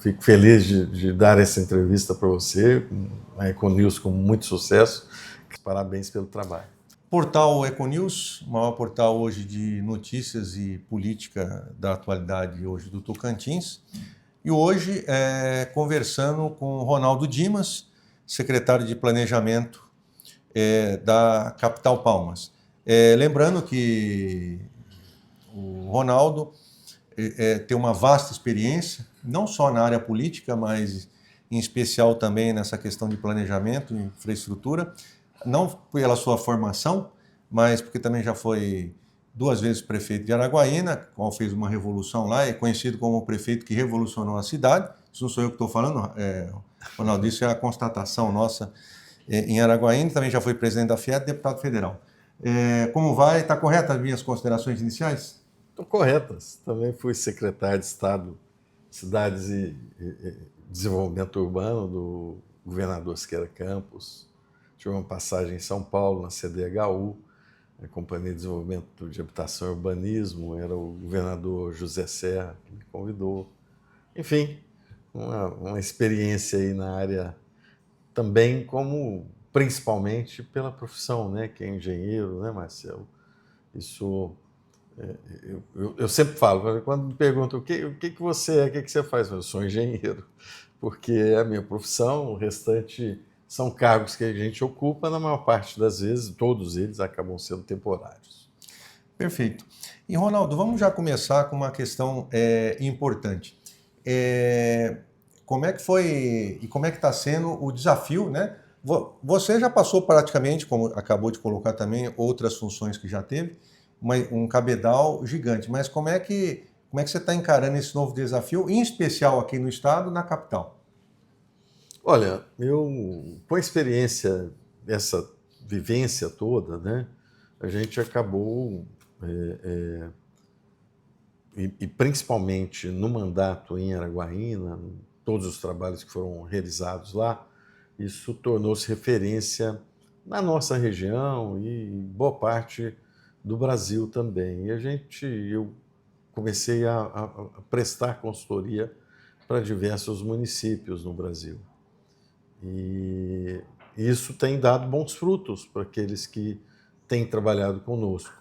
fico feliz de dar essa entrevista para você, a Econews com muito sucesso. Parabéns pelo trabalho. Portal Econews, o maior portal hoje de notícias e política da atualidade hoje do Tocantins. E hoje conversando com Ronaldo Dimas, secretário de Planejamento da Capital Palmas. Lembrando que o Ronaldo tem uma vasta experiência, não só na área política, mas em especial também nessa questão de planejamento, infraestrutura, não pela sua formação, mas porque também já foi 2 vezes prefeito de Araguaína, qual fez uma revolução lá, é conhecido como o prefeito que revolucionou a cidade. Isso não sou eu que estou falando, Ronaldo, isso é a constatação nossa em Araguaína. Também já foi presidente da FIET, deputado federal. Como vai? Está correta as minhas considerações iniciais? Estão corretas. Também fui secretário de Estado de Cidades e Desenvolvimento Urbano do governador Siqueira Campos. Tive uma passagem em São Paulo, na CDHU, a Companhia de Desenvolvimento de Habitação e Urbanismo. Era o governador José Serra que me convidou. Enfim, uma experiência aí na área também, como principalmente pela profissão, né, que é engenheiro, né, Marcelo? Isso... Eu sempre falo, quando me perguntam o que você é, o que você faz, eu sou engenheiro, porque é a minha profissão, o restante são cargos que a gente ocupa, na maior parte das vezes, todos eles acabam sendo temporários. Perfeito. E, Ronaldo, vamos já começar com uma questão importante. Como é que foi e como é que está sendo o desafio, né? Você já passou praticamente, como acabou de colocar também, outras funções que já teve, um cabedal gigante, mas como é que você está encarando esse novo desafio, em especial aqui no estado, na capital? Olha, eu, com a experiência dessa vivência toda, né, a gente acabou, e principalmente no mandato em Araguaína, todos os trabalhos que foram realizados lá, isso tornou-se referência na nossa região e boa parte do Brasil também. E eu comecei a prestar consultoria para diversos municípios no Brasil. E isso tem dado bons frutos para aqueles que têm trabalhado conosco.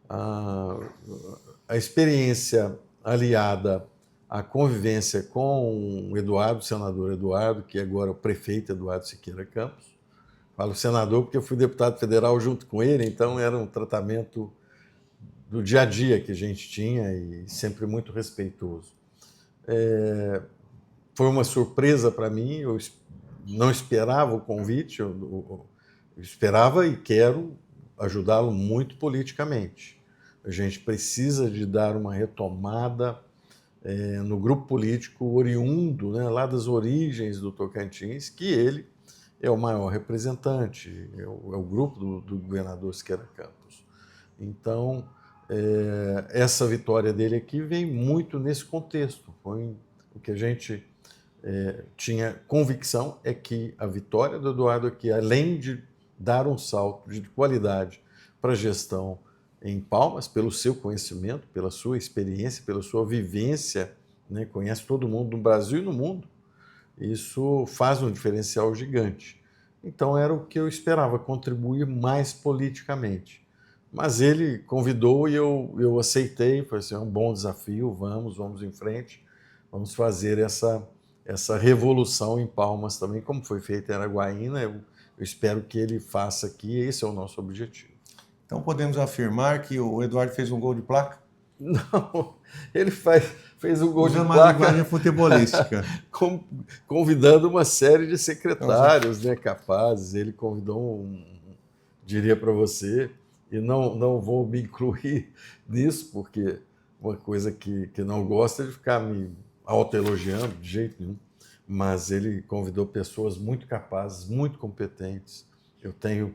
A experiência aliada à convivência com o Eduardo, o senador Eduardo, que agora é o prefeito Eduardo Siqueira Campos. Falo senador porque eu fui deputado federal junto com ele, então era um tratamento do dia a dia que a gente tinha e sempre muito respeitoso. Foi uma surpresa para mim, eu não esperava o convite, eu esperava e quero ajudá-lo muito politicamente. A gente precisa de dar uma retomada no grupo político oriundo, né, lá das origens do Tocantins, que ele é o maior representante, é o grupo do governador Siqueira Campos. Então, essa vitória dele aqui vem muito nesse contexto. Foi o que a gente tinha convicção é que a vitória do Eduardo aqui, além de dar um salto de qualidade para a gestão em Palmas, pelo seu conhecimento, pela sua experiência, pela sua vivência, né, conhece todo mundo no Brasil e no mundo, isso faz um diferencial gigante. Então era o que eu esperava, contribuir mais politicamente. Mas ele convidou e eu aceitei, foi assim, é um bom desafio, vamos em frente, vamos fazer essa revolução em Palmas também, como foi feita em Araguaína, eu espero que ele faça aqui, esse é o nosso objetivo. Então podemos afirmar que o Eduardo fez um gol de placa? Não, ele fez um gol usando de placa. Uma linguagem futebolística. Convidando uma série de secretários, né, capazes. Ele convidou diria para você, e não vou me incluir nisso, porque uma coisa que não gosta é de ficar me autoelogiando, de jeito nenhum, mas ele convidou pessoas muito capazes, muito competentes. Eu tenho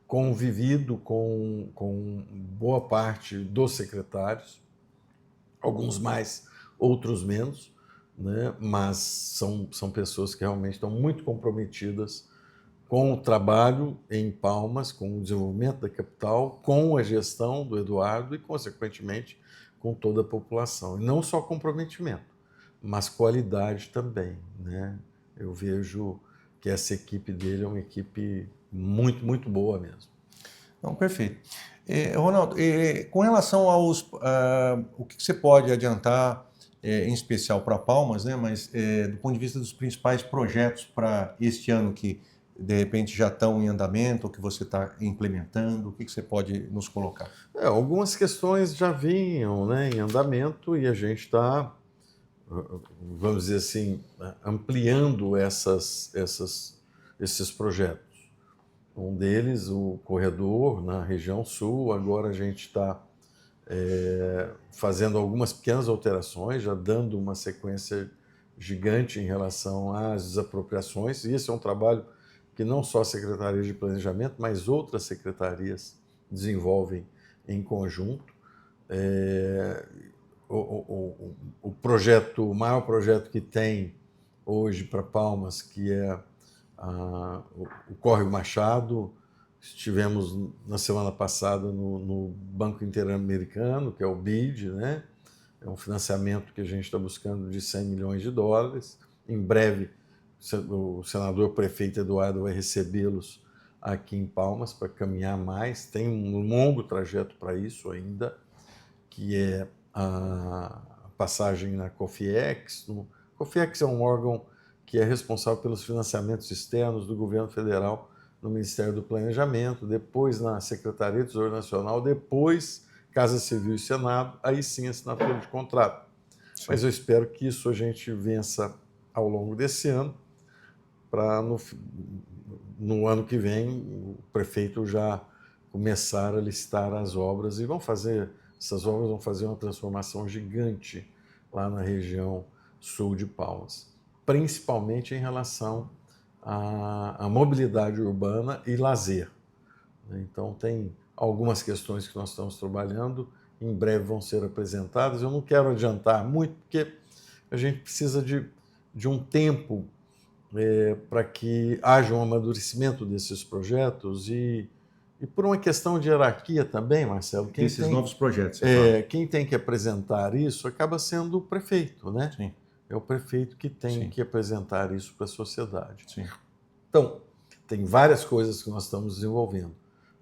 convivido com boa parte dos secretários, alguns mais, outros menos, né? Mas são pessoas que realmente estão muito comprometidas com o trabalho em Palmas, com o desenvolvimento da capital, com a gestão do Eduardo e, consequentemente, com toda a população. E não só comprometimento, mas qualidade também, né? Eu vejo que essa equipe dele é uma equipe muito, muito boa mesmo. Não, perfeito. Ronaldo, com relação o que você pode adiantar, em especial para Palmas, né, mas do ponto de vista dos principais projetos para este ano que de repente já estão em andamento, ou que você está implementando, o que você pode nos colocar? Algumas questões já vinham, né, em andamento e a gente está, vamos dizer assim, ampliando esses projetos. Um deles, o corredor na região sul, agora a gente está fazendo algumas pequenas alterações, já dando uma sequência gigante em relação às desapropriações, e esse é um trabalho que não só a Secretaria de Planejamento, mas outras secretarias desenvolvem em conjunto. O projeto, o maior projeto que tem hoje para Palmas, que é o Córrego Machado. Estivemos na semana passada no Banco Interamericano, que é o BID, né? É um financiamento que a gente está buscando de 100 milhões de dólares. Em breve, o senador prefeito Eduardo vai recebê-los aqui em Palmas para caminhar mais. Tem um longo trajeto para isso ainda, que é a passagem na COFIEX. COFIEX é um órgão que é responsável pelos financiamentos externos do governo federal no Ministério do Planejamento, depois na Secretaria do Tesouro Nacional, depois Casa Civil e Senado, aí sim assinatura de contrato. Sim. Mas eu espero que isso a gente vença ao longo desse ano, para no ano que vem o prefeito já começar a licitar as obras, e essas obras vão fazer uma transformação gigante lá na região sul de Palmas, principalmente em relação à mobilidade urbana e lazer. Então, tem algumas questões que nós estamos trabalhando, em breve vão ser apresentadas. Eu não quero adiantar muito, porque a gente precisa de um tempo para que haja um amadurecimento desses projetos e por uma questão de hierarquia também, Marcelo. Novos projetos. Quem tem que apresentar isso acaba sendo o prefeito, né? Sim. É o prefeito que tem que apresentar isso para a sociedade. Sim. Então, tem várias coisas que nós estamos desenvolvendo,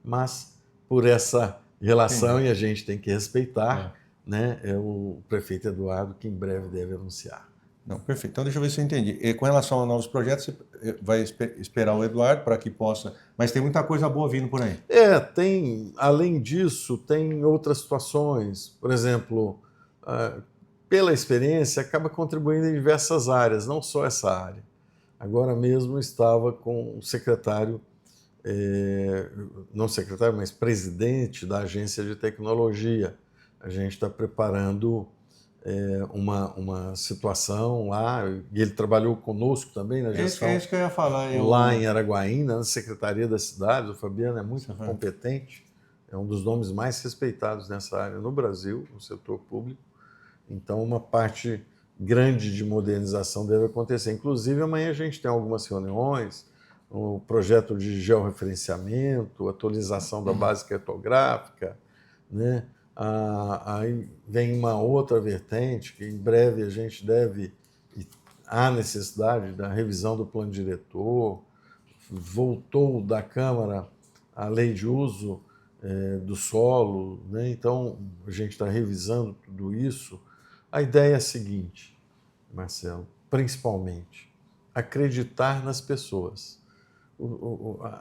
mas por essa relação, e a gente tem que respeitar, né, é o prefeito Eduardo que em breve deve anunciar. Não, perfeito. Então, deixa eu ver se eu entendi. E com relação a novos projetos, você vai esperar o Eduardo para que possa... Mas tem muita coisa boa vindo por aí. Além disso, tem outras situações. Por exemplo, pela experiência, acaba contribuindo em diversas áreas, não só essa área. Agora mesmo estava com o secretário, não secretário, mas presidente da agência de tecnologia. A gente está preparando uma situação lá, e ele trabalhou conosco também na gestão. É isso que eu ia falar. Lá em Araguaína, na Secretaria da Cidade. O Fabiano é muito competente, é um dos nomes mais respeitados nessa área no Brasil, no setor público. Então, uma parte grande de modernização deve acontecer. Inclusive, amanhã a gente tem algumas reuniões, o projeto de georreferenciamento, atualização da base cartográfica, né? Aí vem uma outra vertente, que em breve a gente há necessidade da revisão do plano diretor, voltou da Câmara a lei de uso do solo, né? Então a gente está revisando tudo isso. A ideia é a seguinte, Marcelo, principalmente, acreditar nas pessoas.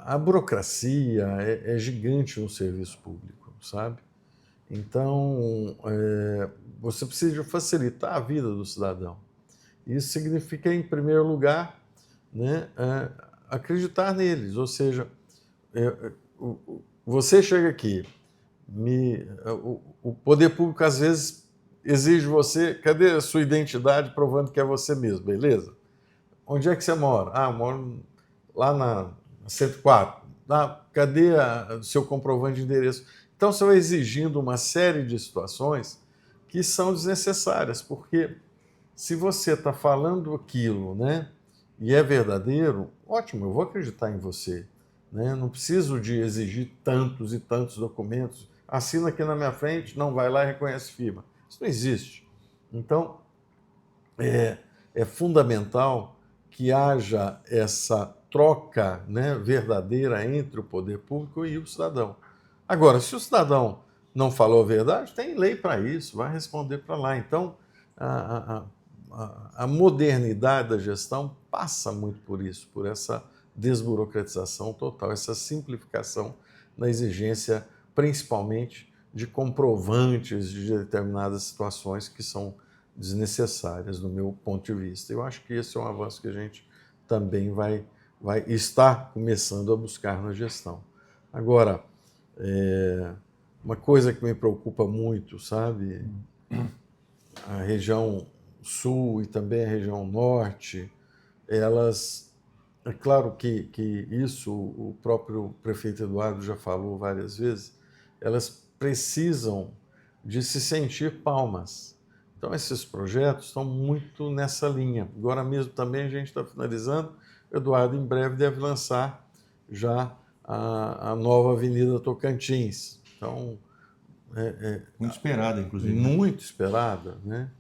A burocracia é gigante no serviço público, sabe? Então, você precisa facilitar a vida do cidadão. Isso significa, em primeiro lugar, né, acreditar neles. Ou seja, você chega aqui, o poder público às vezes exige você, cadê a sua identidade provando que é você mesmo, beleza? Onde é que você mora? Eu moro lá na 104. Cadê o seu comprovante de endereço? Então, você vai exigindo uma série de situações que são desnecessárias, porque se você está falando aquilo, né, e é verdadeiro, ótimo, eu vou acreditar em você. Né? Não preciso de exigir tantos e tantos documentos. Assina aqui na minha frente, não vai lá e reconhece firma. Isso não existe. Então, é fundamental que haja essa troca, né, verdadeira entre o poder público e o cidadão. Agora, se o cidadão não falou a verdade, tem lei para isso, vai responder para lá. Então, a modernidade da gestão passa muito por isso, por essa desburocratização total, essa simplificação na exigência, principalmente de comprovantes de determinadas situações que são desnecessárias, do meu ponto de vista. Eu acho que esse é um avanço que a gente também vai estar começando a buscar na gestão. Agora, uma coisa que me preocupa muito, sabe, a região sul e também a região norte, elas, é claro que isso o próprio prefeito Eduardo já falou várias vezes, elas precisam de se sentir palmas. Então, esses projetos estão muito nessa linha. Agora mesmo também a gente está finalizando, o Eduardo em breve deve lançar já a nova Avenida Tocantins. Então, Muito esperada, inclusive. muito esperada, né?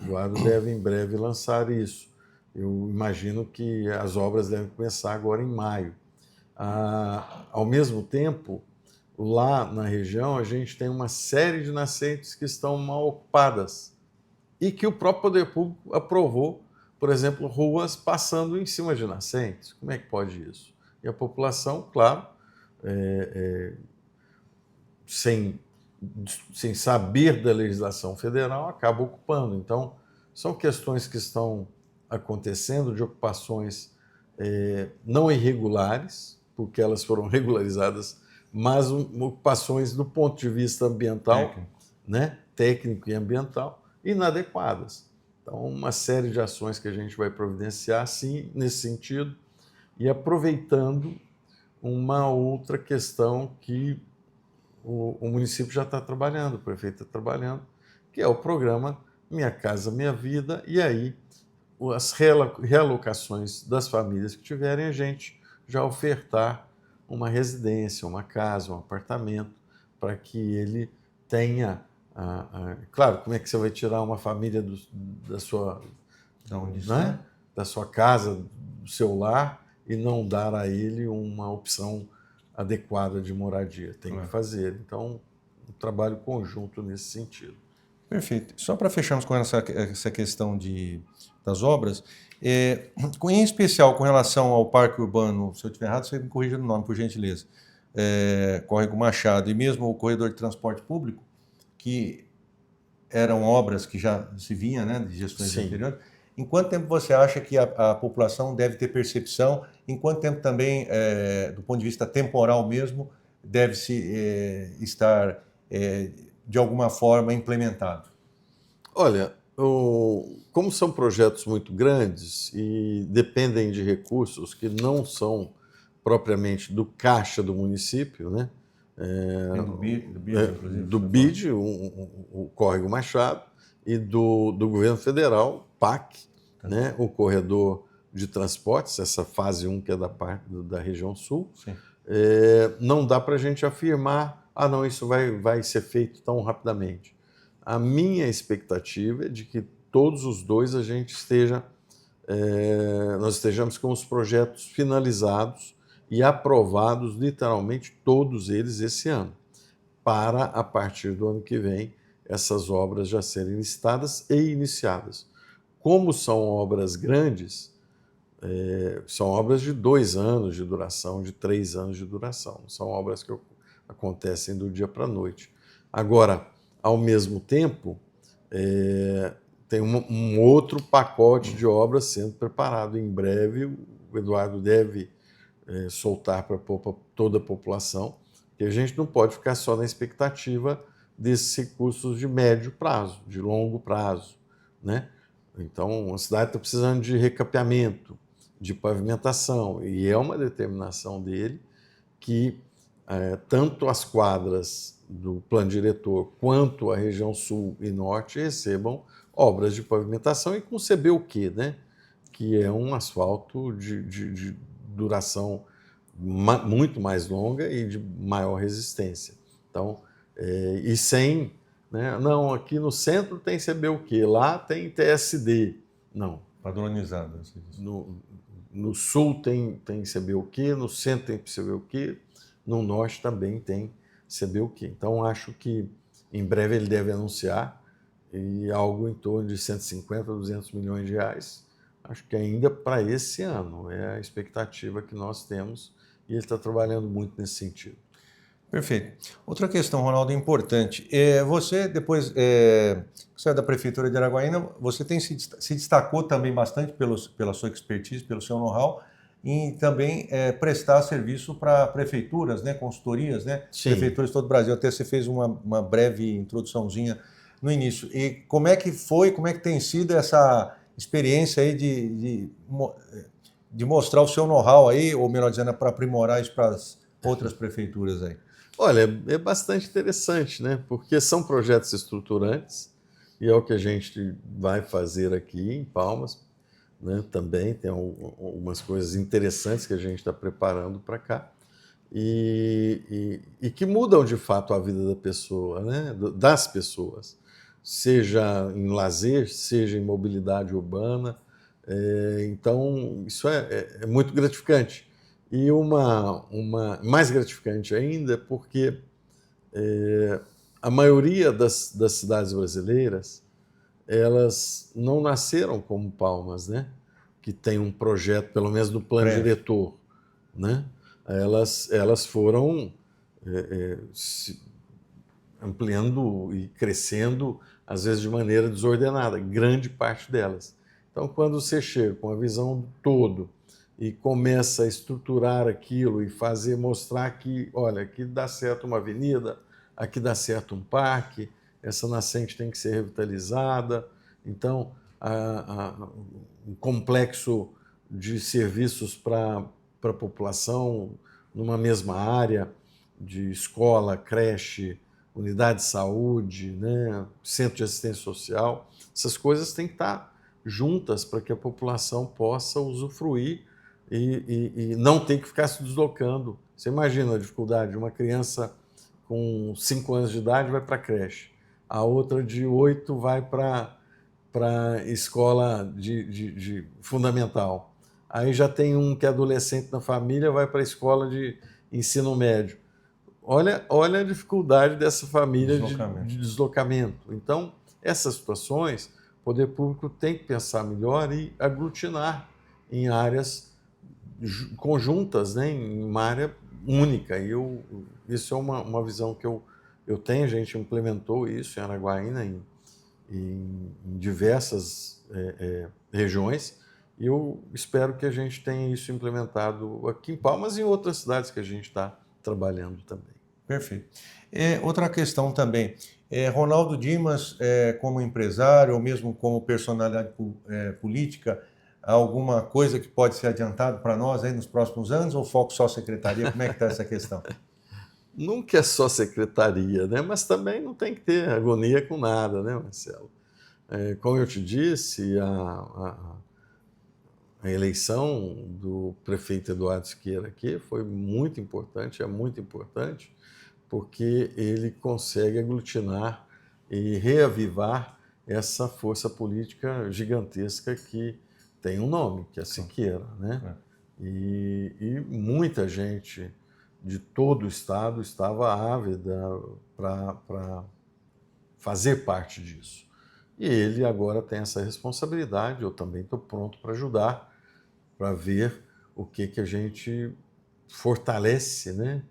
O Eduardo deve em breve lançar isso. Eu imagino que as obras devem começar agora em maio. Ao mesmo tempo, lá na região, a gente tem uma série de nascentes que estão mal ocupadas e que o próprio poder público aprovou, por exemplo, ruas passando em cima de nascentes. Como é que pode isso? E a população, claro, sem saber da legislação federal, acaba ocupando. Então, são questões que estão acontecendo de ocupações não irregulares, porque elas foram regularizadas, mas ocupações do ponto de vista ambiental, né, técnico e ambiental, inadequadas. Então, uma série de ações que a gente vai providenciar, sim, nesse sentido, e aproveitando uma outra questão que o município já está trabalhando, o prefeito está trabalhando, que é o programa Minha Casa Minha Vida, e aí as realocações das famílias que tiverem, a gente já ofertar uma residência, uma casa, um apartamento, para que ele tenha... Claro, como é que você vai tirar uma família da sua, né, da sua casa, do seu lar, e não dar a ele uma opção adequada de moradia? Tem que fazer. Então, um trabalho conjunto nesse sentido. Perfeito. Só para fecharmos com essa questão das obras, em especial com relação ao Parque Urbano, se eu estiver errado, você me corrija no nome, por gentileza, Córrego Machado, e mesmo o Corredor de Transporte Público, que eram obras que já se vinha, né, de gestões anteriores. Em quanto tempo você acha que a população deve ter percepção? Em quanto tempo também, do ponto de vista temporal mesmo, deve-se estar, de alguma forma, implementado? Olha, como são projetos muito grandes e dependem de recursos que não são propriamente do caixa do município, né? Do BID, o Córrego Machado, e do governo federal, PAC, né? O corredor de transportes, essa fase 1 que é da parte da região sul. Não dá para a gente afirmar, não, isso vai ser feito tão rapidamente. A minha expectativa é de que todos os dois nós estejamos com os projetos finalizados e aprovados, literalmente todos eles esse ano, para, a partir do ano que vem, essas obras já serem listadas e iniciadas. Como são obras grandes, são obras de 2 anos de duração, de 3 anos de duração, são obras que acontecem do dia para a noite. Agora, ao mesmo tempo, tem um outro pacote de obras sendo preparado. Em breve, o Eduardo deve soltar para toda a população, que a gente não pode ficar só na expectativa desses recursos de médio prazo, de longo prazo, né? Então, a cidade está precisando de recapeamento, de pavimentação, e é uma determinação dele que tanto as quadras do plano diretor quanto a região sul e norte recebam obras de pavimentação e com CBUQ, né? Que é um asfalto de duração muito mais longa e de maior resistência. Então, né? Não, aqui no centro tem CBUQ, lá tem TSD, Não. Padronizada, você disse. No sul tem CBUQ, no centro tem CBUQ, no norte também tem CBUQ. Então, acho que em breve ele deve anunciar e algo em torno de 150 a 200 milhões de reais. Acho que ainda para esse ano é a expectativa que nós temos e ele está trabalhando muito nesse sentido. Perfeito. Outra questão, Ronaldo, importante. Você, depois você é da Prefeitura de Araguaína, você tem se destacou também bastante pela sua expertise, pelo seu know-how, em também prestar serviço para prefeituras, né, consultorias, né, prefeituras de todo o Brasil. Até você fez uma breve introduçãozinha no início. E como é que tem sido essa experiência aí de mostrar o seu know-how aí, ou melhor dizendo, para aprimorar isso para as outras prefeituras aí? Olha, é bastante interessante, né? Porque são projetos estruturantes e é o que a gente vai fazer aqui em Palmas, né? Também tem algumas coisas interessantes que a gente está preparando para cá e que mudam de fato a vida da pessoa, né? Das pessoas, seja em lazer, seja em mobilidade urbana. Então, isso é muito gratificante. E uma mais gratificante ainda, porque a maioria das cidades brasileiras, elas não nasceram como Palmas, né? Que tem um projeto, pelo menos no plano diretor, né? Elas foram se ampliando e crescendo, às vezes de maneira desordenada, grande parte delas. Então, quando você chega com a visão do todo e começa a estruturar aquilo e mostrar que, olha, aqui dá certo uma avenida, aqui dá certo um parque, essa nascente tem que ser revitalizada. Então, um complexo de serviços para a população numa mesma área, de escola, creche, unidade de saúde, né, centro de assistência social, essas coisas têm que estar juntas para que a população possa usufruir e não ter que ficar se deslocando. Você imagina a dificuldade de uma criança com 5 anos de idade vai para a creche, a outra de 8 vai para a escola de fundamental. Aí já tem um que é adolescente na família, vai para a escola de ensino médio. Olha a dificuldade dessa família de deslocamento. Então, essas situações, o poder público tem que pensar melhor e aglutinar em áreas conjuntas, né, em uma área única. E isso é uma visão que eu tenho, a gente implementou isso em Araguaína, em diversas regiões, e eu espero que a gente tenha isso implementado aqui em Palmas e em outras cidades que a gente está trabalhando também. Perfeito. Outra questão também, Ronaldo Dimas, como empresário ou mesmo como personalidade política, alguma coisa que pode ser adiantado para nós aí nos próximos anos ou foco só secretaria? Como é que está essa questão? Nunca é só secretaria, né? Mas também não tem que ter agonia com nada, né, Marcelo? Como eu te disse, a eleição do prefeito Eduardo Siqueira aqui foi muito importante, é muito importante, porque ele consegue aglutinar e reavivar essa força política gigantesca que tem um nome, que é Siqueira, né? E muita gente de todo o estado estava ávida para fazer parte disso. E ele agora tem essa responsabilidade, eu também estou pronto para ajudar, para ver o que a gente fortalece, né?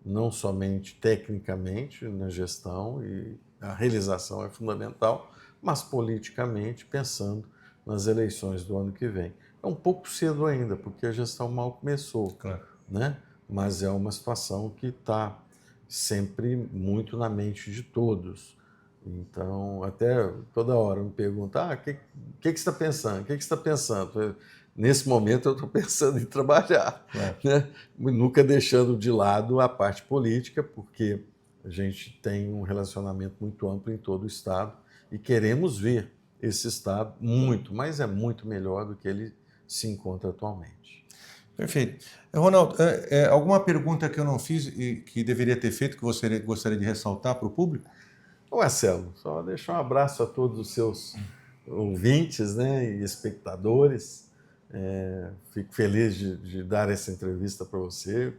Não somente tecnicamente na gestão, e a realização é fundamental, mas politicamente, pensando nas eleições do ano que vem. É um pouco cedo ainda, porque a gestão mal começou, claro, né? Mas é uma situação que está sempre muito na mente de todos. Então, até toda hora me perguntam, o que você está pensando? O que você está pensando? Nesse momento eu estou pensando em trabalhar, né? Nunca deixando de lado a parte política, porque a gente tem um relacionamento muito amplo em todo o Estado e queremos ver esse Estado muito, mas é muito melhor do que ele se encontra atualmente. Perfeito. Ronaldo, alguma pergunta que eu não fiz e que deveria ter feito, que você gostaria de ressaltar para o público? Marcelo, só deixar um abraço a todos os seus ouvintes, né, e espectadores. Fico feliz de dar essa entrevista para você,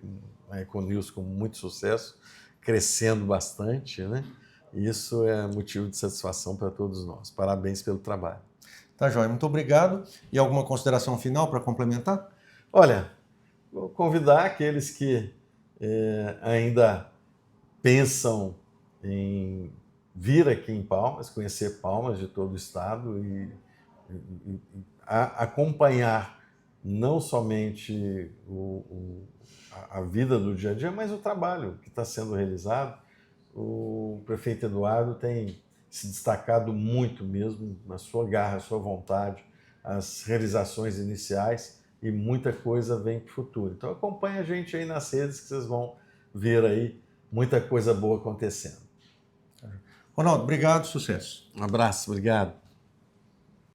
a Econews com muito sucesso, crescendo bastante, né? E isso é motivo de satisfação para todos nós. Parabéns pelo trabalho. Tá, joia. Muito obrigado. E alguma consideração final para complementar? Olha, vou convidar aqueles que ainda pensam em vir aqui em Palmas, conhecer Palmas de todo o estado e acompanhar não somente a vida do dia a dia, mas o trabalho que está sendo realizado. O prefeito Eduardo tem se destacado muito mesmo na sua garra, sua vontade, as realizações iniciais, e muita coisa vem para o futuro. Então acompanhe a gente aí nas redes que vocês vão ver aí muita coisa boa acontecendo. Ronaldo, obrigado, sucesso. Um abraço, obrigado.